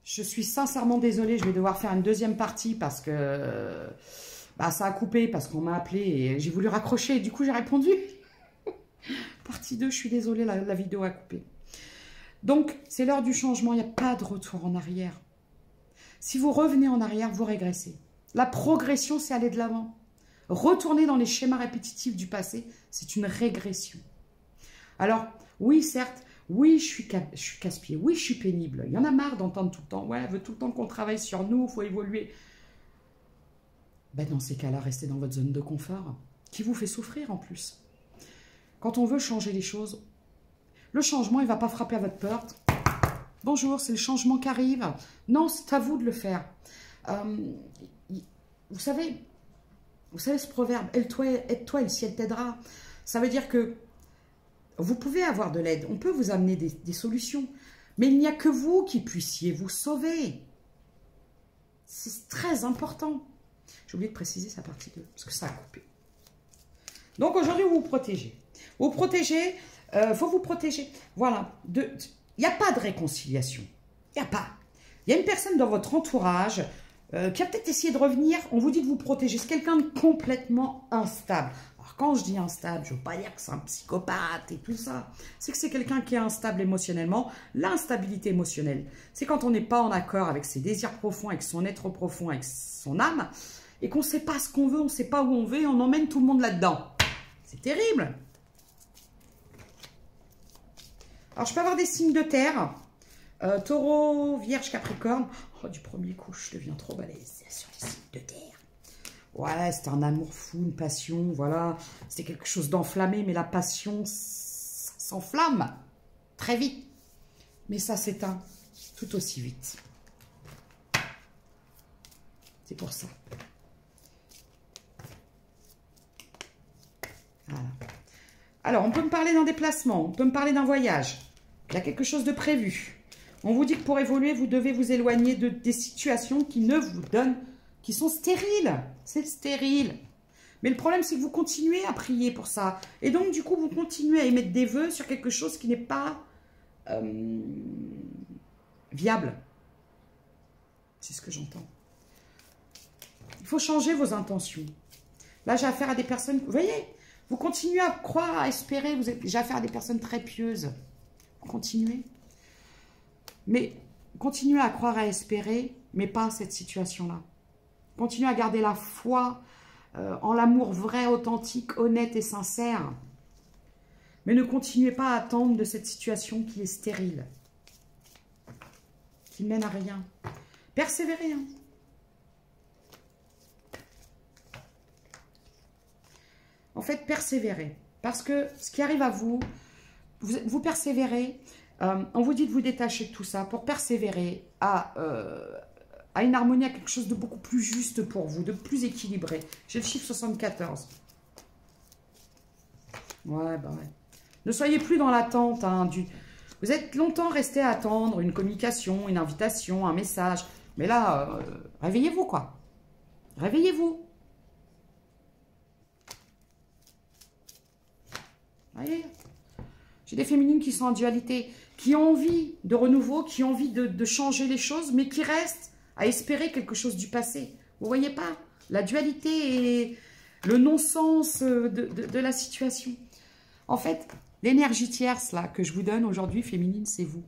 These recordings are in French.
Je suis sincèrement désolée, je vais devoir faire une deuxième partie parce que ça a coupé, parce qu'on m'a appelé et j'ai voulu raccrocher et du coup j'ai répondu. Partie 2, je suis désolée, la vidéo a coupé. Donc, c'est l'heure du changement, il n'y a pas de retour en arrière. Si vous revenez en arrière, vous régressez. La progression, c'est aller de l'avant. Retourner dans les schémas répétitifs du passé, c'est une régression. Alors, oui, certes, oui, je suis casse-pied, oui, je suis pénible. Il y en a marre d'entendre tout le temps, ouais, elle veut tout le temps qu'on travaille sur nous, il faut évoluer. Ben, dans ces cas-là, restez dans votre zone de confort, qui vous fait souffrir en plus. Quand on veut changer les choses, le changement, il ne va pas frapper à votre porte. Bonjour, c'est le changement qui arrive. Non, c'est à vous de le faire. Vous savez ce proverbe, aide-toi et le ciel t'aidera. Ça veut dire que vous pouvez avoir de l'aide, on peut vous amener des solutions, mais il n'y a que vous qui puissiez vous sauver. C'est très important. J'ai oublié de préciser sa partie 2, parce que ça a coupé. Donc aujourd'hui, vous vous protégez. Vous protégez, faut vous protéger. Voilà, il n'y a pas de réconciliation. Il n'y a pas. Il y a une personne dans votre entourage qui a peut-être essayé de revenir. On vous dit de vous protéger. C'est quelqu'un de complètement instable. Alors quand je dis instable, je ne veux pas dire que c'est un psychopathe et tout ça. C'est que c'est quelqu'un qui est instable émotionnellement. L'instabilité émotionnelle, c'est quand on n'est pas en accord avec ses désirs profonds, avec son être profond, avec son âme, et qu'on ne sait pas ce qu'on veut, on ne sait pas où on veut, et on emmène tout le monde là-dedans. C'est terrible. Alors, je peux avoir des signes de terre. Taureau, Vierge, Capricorne. Oh, du premier coup, je deviens trop balèze sur les signes de terre. Ouais, c'était un amour fou, une passion, voilà. C'était quelque chose d'enflammé, mais la passion s'enflamme très vite. Mais ça s'éteint tout aussi vite. C'est pour ça. Voilà. Alors, on peut me parler d'un déplacement, on peut me parler d'un voyage. Il y a quelque chose de prévu. On vous dit que pour évoluer, vous devez vous éloigner des situations qui ne vous donnent, qui sont stériles. C'est stérile. Mais le problème, c'est que vous continuez à prier pour ça. Et donc, du coup, vous continuez à émettre des vœux sur quelque chose qui n'est pas viable. C'est ce que j'entends. Il faut changer vos intentions. Là, j'ai affaire à des personnes, vous voyez, vous continuez à croire, à espérer, j'ai affaire à des personnes très pieuses. Vous continuez. Mais continuez à croire, à espérer, mais pas cette situation-là. Continuez à garder la foi en l'amour vrai, authentique, honnête et sincère. Mais ne continuez pas à attendre de cette situation qui est stérile. Qui ne mène à rien. Persévérez. Hein. En fait, persévérez. Parce que ce qui arrive à vous, vous persévérez. On vous dit de vous détacher de tout ça pour persévérer à une harmonie, à quelque chose de beaucoup plus juste pour vous, de plus équilibré. J'ai le chiffre 74. Ouais, bah ouais. Ne soyez plus dans l'attente. Hein, vous êtes longtemps resté à attendre une communication, une invitation, un message. Mais là, réveillez-vous, quoi. Réveillez-vous. Voyez, j'ai des féminines qui sont en dualité, qui ont envie de renouveau, qui ont envie de changer les choses, mais qui restent à espérer quelque chose du passé. Vous voyez pas la dualité et le non-sens de la situation. En fait, l'énergie tierce là que je vous donne aujourd'hui, féminine, c'est vous.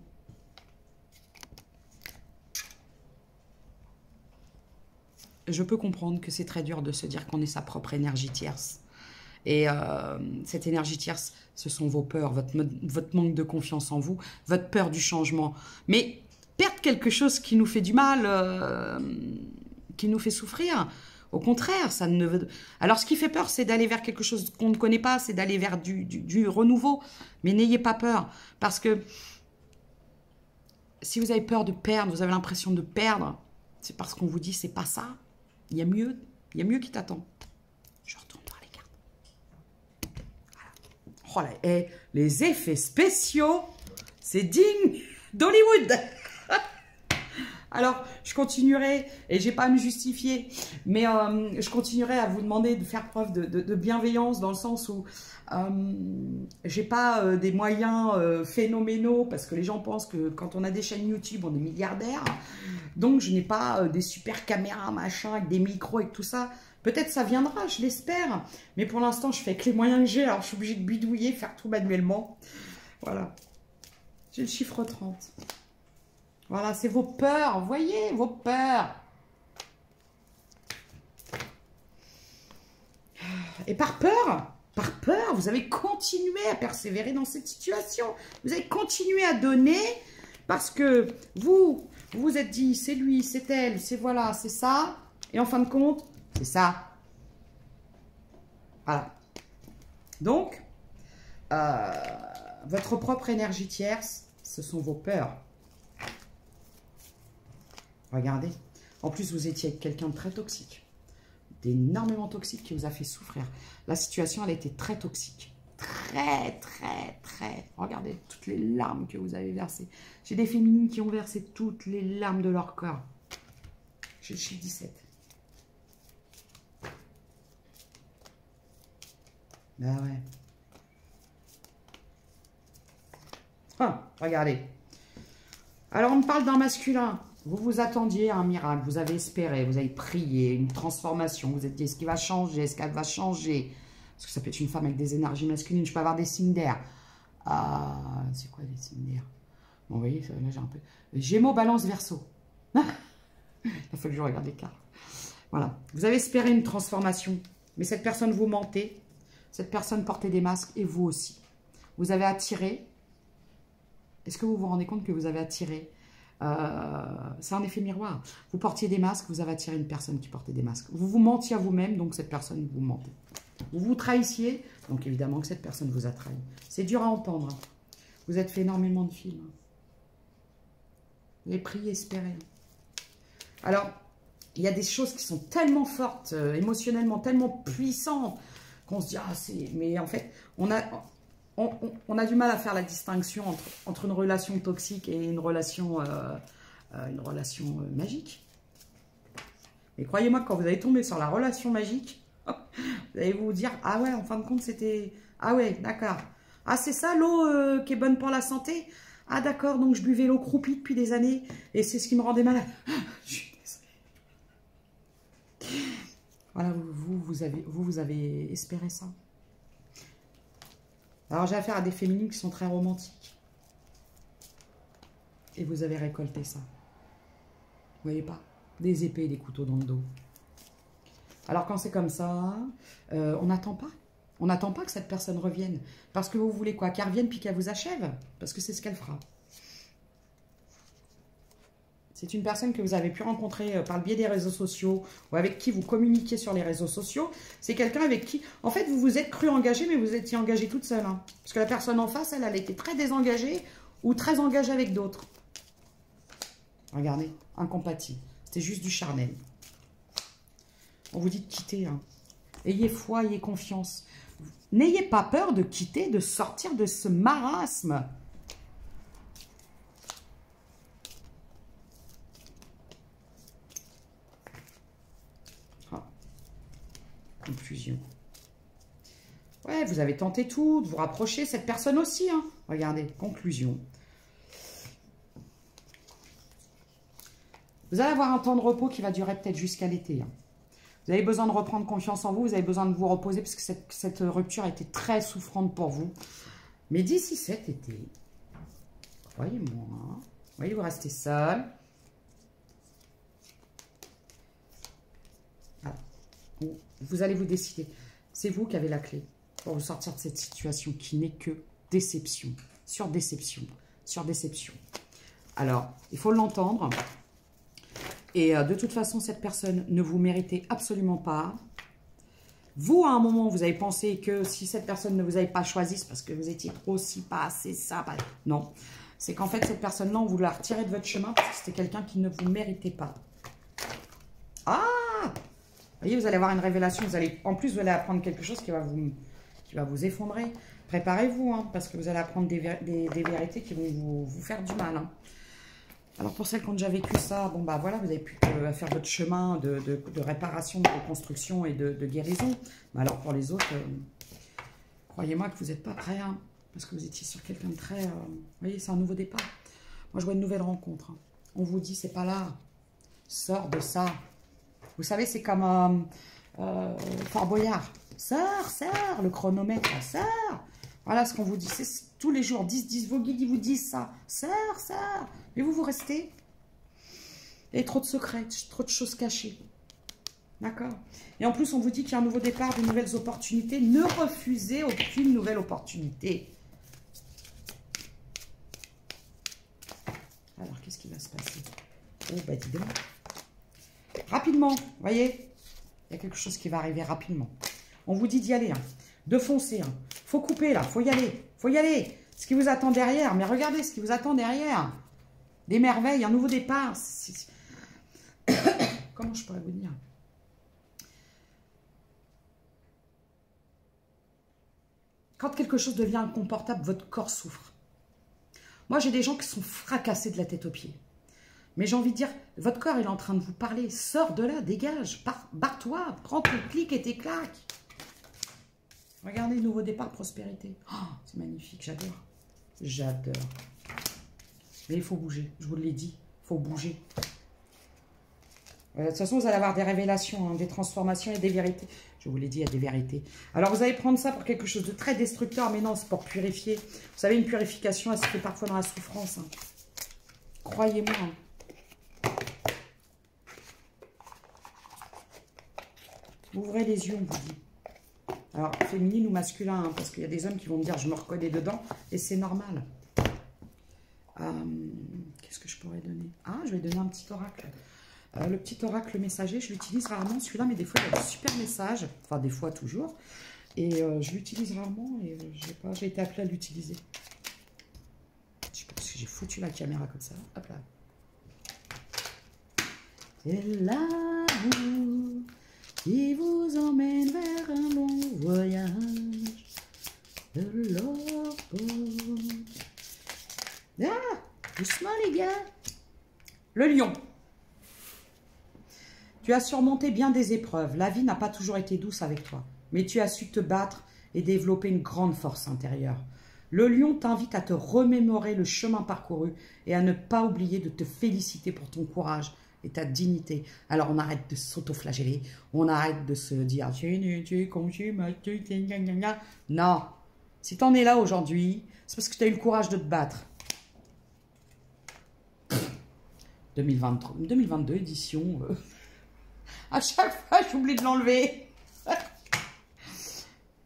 Je peux comprendre que c'est très dur de se dire qu'on est sa propre énergie tierce. Et cette énergie tierce, ce sont vos peurs, votre manque de confiance en vous, votre peur du changement. Mais perdre quelque chose qui nous fait du mal, qui nous fait souffrir, au contraire, ça ne veut... Alors, ce qui fait peur, c'est d'aller vers quelque chose qu'on ne connaît pas, c'est d'aller vers du renouveau. Mais n'ayez pas peur, parce que si vous avez peur de perdre, vous avez l'impression de perdre, c'est parce qu'on vous dit, c'est pas ça. Il y a mieux qui t'attend. Je retourne. Oh là, et les effets spéciaux, c'est digne d'Hollywood. Alors, je continuerai, et j'ai pas à me justifier, mais je continuerai à vous demander de faire preuve de bienveillance dans le sens où j'ai pas des moyens phénoménaux, parce que les gens pensent que quand on a des chaînes YouTube, on est milliardaire. Donc, je n'ai pas des super caméras, machin, avec des micros et tout ça. Peut-être ça viendra, je l'espère. Mais pour l'instant, je fais avec les moyens que j'ai. Alors, je suis obligée de bidouiller, faire tout manuellement. Voilà. J'ai le chiffre 30. Voilà, c'est vos peurs. Vous voyez, vos peurs. Et par peur, vous avez continué à persévérer dans cette situation. Vous avez continué à donner parce que vous vous êtes dit, c'est lui, c'est elle, c'est voilà, c'est ça. Et en fin de compte, c'est ça. Voilà. Donc, votre propre énergie tierce, ce sont vos peurs. Regardez. En plus, vous étiez avec quelqu'un de très toxique. D'énormément toxique qui vous a fait souffrir. La situation, elle était très toxique. Très. Regardez toutes les larmes que vous avez versées. J'ai des féminines qui ont versé toutes les larmes de leur corps. J'ai le chiffre 17. Ben ouais. Ah, regardez. Alors, on me parle d'un masculin. Vous vous attendiez à un miracle. Vous avez espéré, vous avez prié, une transformation. Vous êtes dit, est-ce qu'il va changer? Est-ce qu'elle va changer? Parce que ça peut être une femme avec des énergies masculines. Je peux avoir des signes d'air. Ah, c'est quoi les signes d'air? Bon, vous voyez, là, j'ai un peu... Gémeaux, Balance, Verseau. Il faut que je regarde les cartes. Voilà. Vous avez espéré une transformation. Mais cette personne vous mentait. Cette personne portait des masques et vous aussi. Vous avez attiré. Est-ce que vous vous rendez compte que vous avez attiré? C'est un effet miroir. Vous portiez des masques, vous avez attiré une personne qui portait des masques. Vous vous mentiez à vous-même, donc cette personne vous mentait. Vous vous trahissiez, donc évidemment que cette personne vous a trahi. C'est dur à entendre. Vous êtes fait énormément de films. Les priez, espérez. Alors, il y a des choses qui sont tellement fortes, émotionnellement, tellement puissantes, qu'on se dit, ah, c'est... Mais en fait, on a du mal à faire la distinction entre une relation toxique et une relation magique. Et croyez-moi, quand vous allez tomber sur la relation magique, vous allez vous dire, ah ouais, en fin de compte, c'était... Ah ouais, d'accord. Ah, c'est ça l'eau qui est bonne pour la santé? Ah d'accord, donc je buvais l'eau croupie depuis des années et c'est ce qui me rendait malade. Je suis désolée. Voilà, vous avez espéré ça. Alors, j'ai affaire à des féminines qui sont très romantiques. Et vous avez récolté ça. Vous voyez pas? Des épées et des couteaux dans le dos. Alors, quand c'est comme ça, on n'attend pas. On n'attend pas que cette personne revienne. Parce que vous voulez quoi? Qu'elle revienne puis qu'elle vous achève? Parce que c'est ce qu'elle fera. C'est une personne que vous avez pu rencontrer par le biais des réseaux sociaux ou avec qui vous communiquez sur les réseaux sociaux. C'est quelqu'un avec qui, en fait, vous vous êtes cru engagé, mais vous étiez engagé toute seule. Hein. Parce que la personne en face, elle était très désengagée ou très engagée avec d'autres. Regardez, incompatible. C'était juste du charnel. On vous dit de quitter. Hein. Ayez foi, ayez confiance. N'ayez pas peur de quitter, de sortir de ce marasme. Confusion. Ouais, vous avez tenté tout, de vous rapprocher, cette personne aussi. Hein. Regardez, conclusion. Vous allez avoir un temps de repos qui va durer peut-être jusqu'à l'été. Hein. Vous avez besoin de reprendre confiance en vous, vous avez besoin de vous reposer parce que cette rupture a été très souffrante pour vous. Mais d'ici cet été, croyez-moi, hein, voyez, vous restez seul. Voilà. Vous allez vous décider. C'est vous qui avez la clé pour vous sortir de cette situation qui n'est que déception, sur déception, sur déception. Alors, il faut l'entendre. Et de toute façon, cette personne ne vous méritez absolument pas. Vous, à un moment, vous avez pensé que si cette personne ne vous avait pas choisi, c'est parce que vous étiez trop si pas assez ça. Pas... Non, c'est qu'en fait, cette personne-là, on vous l'a retirée de votre chemin parce que c'était quelqu'un qui ne vous méritait pas. Ah! Vous voyez, vous allez avoir une révélation. En plus, vous allez apprendre quelque chose qui va vous effondrer. Préparez-vous, hein, parce que vous allez apprendre des vérités qui vont vous faire du mal. Hein. Alors pour celles qui ont déjà vécu ça, bon bah voilà, vous avez pu faire votre chemin de réparation, de reconstruction et de guérison. Mais alors pour les autres, croyez-moi que vous n'êtes pas prêts, hein, parce que vous étiez sur quelqu'un de très... vous voyez, c'est un nouveau départ. Moi je vois une nouvelle rencontre. Hein. On vous dit, c'est pas là. Sors de ça. Vous savez, c'est comme Fort Boyard. Sors, le chronomètre, sors. Voilà ce qu'on vous dit. C'est tous les jours, 10, vos guides, ils vous disent ça. Sors. Mais vous restez. Il y a trop de secrets, trop de choses cachées. D'accord? Et en plus, on vous dit qu'il y a un nouveau départ, de nouvelles opportunités. Ne refusez aucune nouvelle opportunité. Alors, qu'est-ce qui va se passer? Oh, bah, dis donc. Rapidement, vous voyez? Il y a quelque chose qui va arriver rapidement. On vous dit d'y aller, hein, de foncer. Hein. Faut couper, là. Faut y aller. Ce qui vous attend derrière. Mais regardez ce qui vous attend derrière. Des merveilles, un nouveau départ. Comment je pourrais vous dire? Quand quelque chose devient inconfortable, votre corps souffre. Moi, j'ai des gens qui sont fracassés de la tête aux pieds. Mais j'ai envie de dire, votre corps, il est en train de vous parler. Sors de là, dégage, barre-toi, prends tes clics et tes claques. Regardez, nouveau départ, prospérité. Oh, c'est magnifique, j'adore. J'adore. Mais il faut bouger, je vous l'ai dit, il faut bouger. De toute façon, vous allez avoir des révélations, hein, des transformations et des vérités. Je vous l'ai dit, il y a des vérités. Alors, vous allez prendre ça pour quelque chose de très destructeur, mais non, c'est pour purifier. Vous savez, une purification, elle se fait parfois dans la souffrance. Hein. Croyez-moi. Hein. Ouvrez les yeux, on vous dit. Alors, féminine ou masculin, hein, parce qu'il y a des hommes qui vont me dire, je me reconnais dedans, et c'est normal. Qu'est-ce que je pourrais donner? Ah, je vais donner un petit oracle. Le petit oracle messager, je l'utilise rarement, celui-là, mais des fois, il y a des super messages. Enfin, des fois, toujours. Et je l'utilise rarement, et j'ai été appelée à l'utiliser. Je sais pas si j'ai foutu la caméra comme ça. Hop là. C'est l'amour qui vous emmène vers un long voyage. De l'or. Ah, doucement les gars. Le lion. Tu as surmonté bien des épreuves. La vie n'a pas toujours été douce avec toi. Mais tu as su te battre et développer une grande force intérieure. Le lion t'invite à te remémorer le chemin parcouru et à ne pas oublier de te féliciter pour ton courage et ta dignité. Alors on arrête de s'auto-flageller. On arrête de se dire tu es con, tu es moche, tu es... Non. Si tu en es là aujourd'hui, c'est parce que tu as eu le courage de te battre. 2022 édition. À chaque fois, j'oublie de l'enlever.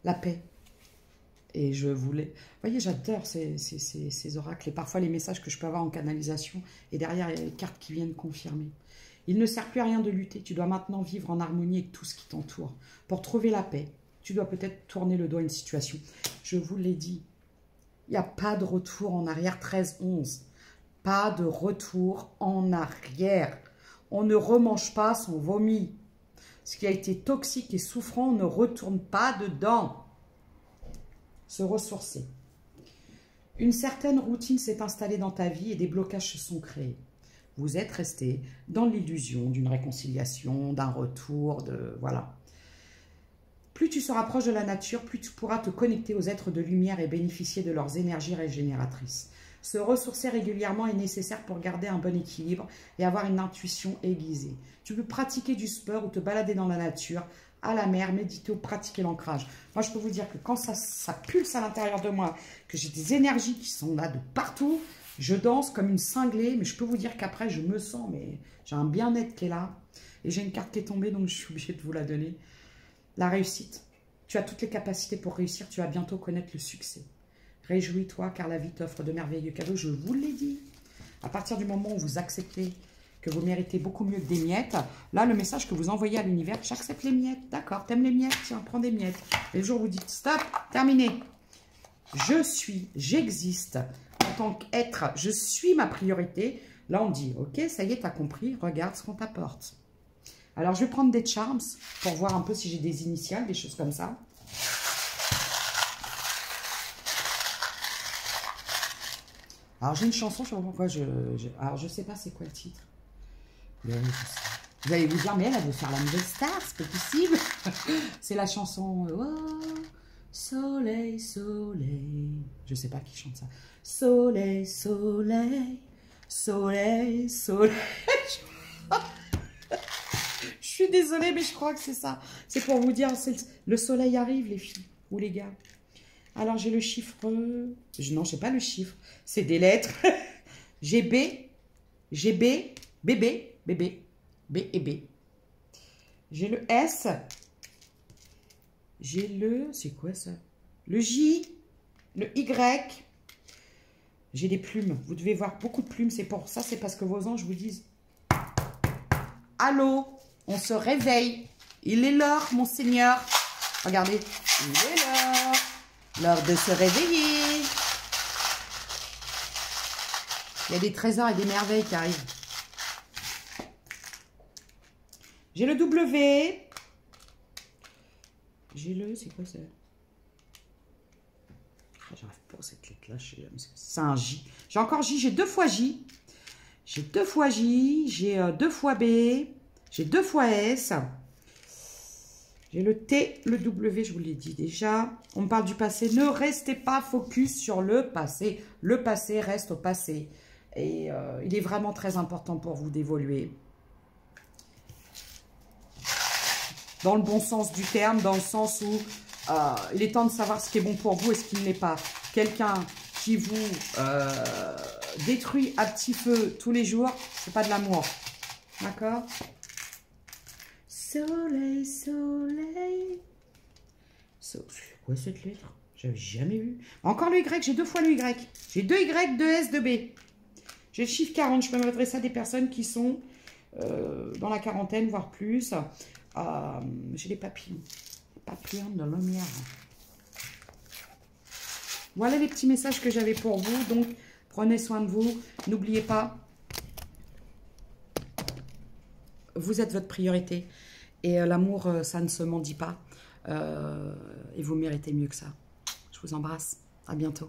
La paix. Et je voulais... Vous voyez, j'adore ces oracles. Et parfois, les messages que je peux avoir en canalisation. Et derrière, il y a les cartes qui viennent confirmer. Il ne sert plus à rien de lutter. Tu dois maintenant vivre en harmonie avec tout ce qui t'entoure. Pour trouver la paix, tu dois peut-être tourner le dos à une situation. Je vous l'ai dit. Il n'y a pas de retour en arrière. 13-11. Pas de retour en arrière. On ne remange pas son vomi. Ce qui a été toxique et souffrant, on ne retourne pas dedans. Se ressourcer. Une certaine routine s'est installée dans ta vie et des blocages se sont créés. Vous êtes resté dans l'illusion d'une réconciliation, d'un retour, voilà. Plus tu se rapproches de la nature, plus tu pourras te connecter aux êtres de lumière et bénéficier de leurs énergies régénératrices. Se ressourcer régulièrement est nécessaire pour garder un bon équilibre et avoir une intuition aiguisée. Tu peux pratiquer du sport ou te balader dans la nature, à la mer, méditer ou pratiquer l'ancrage. Moi, je peux vous dire que quand ça pulse à l'intérieur de moi, que j'ai des énergies qui sont là de partout, je danse comme une cinglée, mais je peux vous dire qu'après, je me sens, mais j'ai un bien-être qui est là. Et j'ai une carte qui est tombée, donc je suis obligée de vous la donner. La réussite. Tu as toutes les capacités pour réussir, tu vas bientôt connaître le succès. Réjouis-toi car la vie t'offre de merveilleux cadeaux, je vous l'ai dit. À partir du moment où vous acceptez que vous méritez beaucoup mieux que des miettes, là, le message que vous envoyez à l'univers, j'accepte les miettes. D'accord, t'aimes les miettes, tiens, prends des miettes. Et le jour où vous dites, stop, terminé. Je suis, j'existe en tant qu'être, je suis ma priorité. Là, on dit, ok, ça y est, t'as compris, regarde ce qu'on t'apporte. Alors, je vais prendre des charms pour voir un peu si j'ai des initiales, des choses comme ça. Alors, j'ai une chanson, je sais pas pourquoi, alors, je sais pas c'est quoi le titre. Mais, vous allez vous dire, mais elle veut faire la nouvelle star, c'est pas possible. C'est la chanson oh, Soleil, soleil. Je sais pas qui chante ça. Soleil, soleil, soleil, soleil. Je suis désolée, mais je crois que c'est ça. C'est pour vous dire, le soleil arrive, les filles ou les gars. Alors, j'ai le chiffre... Non, je sais pas le chiffre. C'est des lettres. J'ai B, bébé, bébé, B et B. J'ai le S. J'ai le... C'est quoi ça? Le J, le Y. J'ai des plumes. Vous devez voir beaucoup de plumes. C'est pour ça, c'est parce que vos anges vous disent... Allô, on se réveille. Il est l'heure, mon Seigneur. Regardez, il est l'heure. L'heure de se réveiller. Il y a des trésors et des merveilles qui arrivent. J'ai le W. J'ai le... C'est quoi ça? J'arrive pas à cette lettre-là. C'est un J. J'ai encore J. J'ai 2 fois J. J'ai 2 fois J. J'ai 2 fois B. J'ai 2 fois S. J'ai le T, le W, je vous l'ai dit déjà. On me parle du passé. Ne restez pas focus sur le passé. Le passé reste au passé. Et il est vraiment très important pour vous d'évoluer. Dans le bon sens du terme, dans le sens où il est temps de savoir ce qui est bon pour vous et ce qui ne l'est pas. Quelqu'un qui vous détruit à petit feu tous les jours, c'est pas de l'amour. D'accord? Soleil, soleil. C'est quoi cette lettre? J'avais jamais vu. Encore le Y, j'ai 2 fois le Y. J'ai 2 Y, 2 S, 2 B. J'ai le chiffre 40. Je peux m'adresser à des personnes qui sont dans la quarantaine, voire plus. J'ai les papillons. Les papillons de lumière. Voilà les petits messages que j'avais pour vous. Donc, prenez soin de vous. N'oubliez pas, vous êtes votre priorité. Et l'amour, ça ne se mendie pas. Et vous méritez mieux que ça. Je vous embrasse. À bientôt.